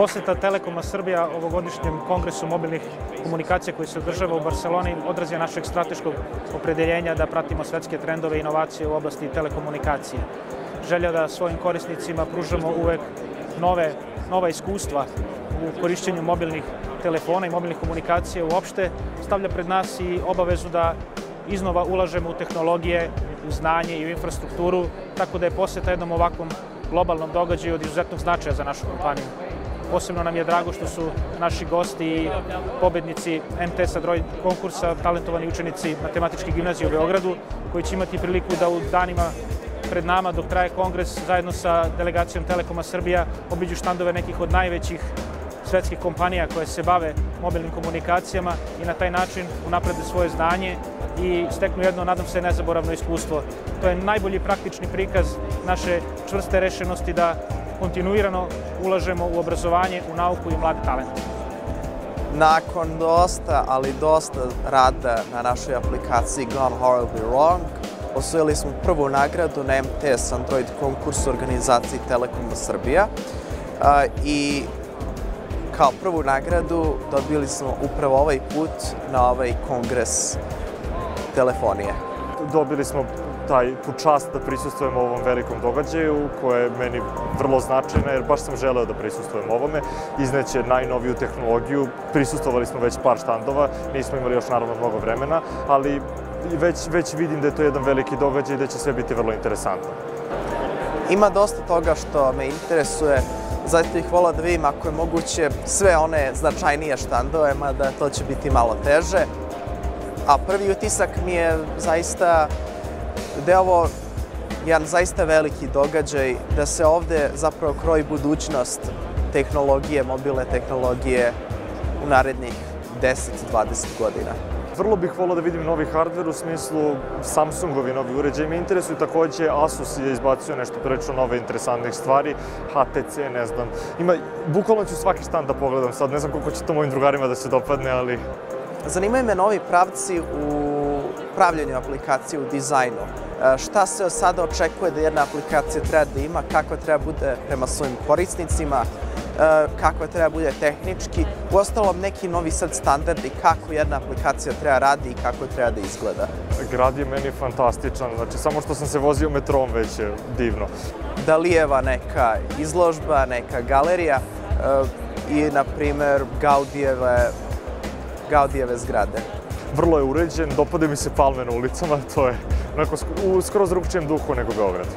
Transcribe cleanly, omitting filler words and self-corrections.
Poseta Telekoma Srbija ovogodišnjem kongresu mobilnih komunikacija koji se održava u Barseloni odraz je našeg strateškog opredeljenja da pratimo svetske trendove i inovacije u oblasti telekomunikacije. Želja da svojim korisnicima pružamo uvek nova iskustva u korišćenju mobilnih telefona i mobilnih komunikacija uopšte stavlja pred nas i obavezu da iznova ulažemo u tehnologije, u znanje i u infrastrukturu, tako da je poseta jednom ovakvom globalnom događaju od izuzetnog značaja za našu kompaniju. Posebno nam je drago što su naši gosti i pobednici MTS Android konkursa, talentovani učenici Matematičke gimnazije u Beogradu, koji će imati priliku da u danima pred nama, dok traje kongres, zajedno sa delegacijom Telekoma Srbija obiđu štandove nekih od najvećih svetskih kompanija koje se bave mobilnim komunikacijama i na taj način unaprede svoje znanje i steknu jedno, nadam se, nezaboravno iskustvo. To je najbolji praktični prikaz naše čvrste rešenosti da kontinuirano ulažemo u obrazovanje, u nauku i mlad talent. Nakon dosta, ali dosta rada na našoj aplikaciji Gone Horribly Wrong, osvojili smo prvu nagradu na MTS Android konkursu organizaciji Telekoma Srbija i kao prvu nagradu dobili smo upravo ovaj put na ovaj kongres telefonije. Dobili smo tu čast da prisustvujemo ovom velikom događaju, koja je meni vrlo značajna, jer baš sam želeo da prisustvujem ovome. Izneće najnoviju tehnologiju, prisustvovali smo već par štandova, nismo imali još naravno mnogo vremena, ali već vidim da je to jedan veliki događaj i da će sve biti vrlo interesantno. Ima dosta toga što me interesuje, zaista bih volao da vidim ako je moguće sve one značajnije štandove, mada to će biti malo teže. A prvi utisak mi je zaista da je ovo jedan zaista veliki događaj, da se ovde zapravo kroji budućnost tehnologije, mobilne tehnologije u narednih 10-20 godina. Vrlo bih volao da vidim novi hardver u smislu Samsungovi novi uređaj. Me interesuju takođe, Asus je izbacio nešto prilično nove interesantnih stvari, HTC, ne znam. Bukvalno ću svaki štand da pogledam sad, ne znam koliko će to mojim drugarima da se dopadne, ali... Zanimaju me novi pravci u pravljenju aplikacije, u dizajnu. Šta se od sada očekuje da jedna aplikacija treba da ima, kako treba bude prema svojim korisnicima, kako treba bude tehnički. Uostalom, neki novi sad standardi kako jedna aplikacija treba radi i kako treba da izgleda. Grad je meni fantastičan, znači samo što sam se vozio metrom već je divno. Dalijeva neka izložba, neka galerija i, na primer, Gaudijeve zgrade. Vrlo je uređen, dopade mi se palme na ulicama, to je u skroz drugčijem duhu nego Beograd.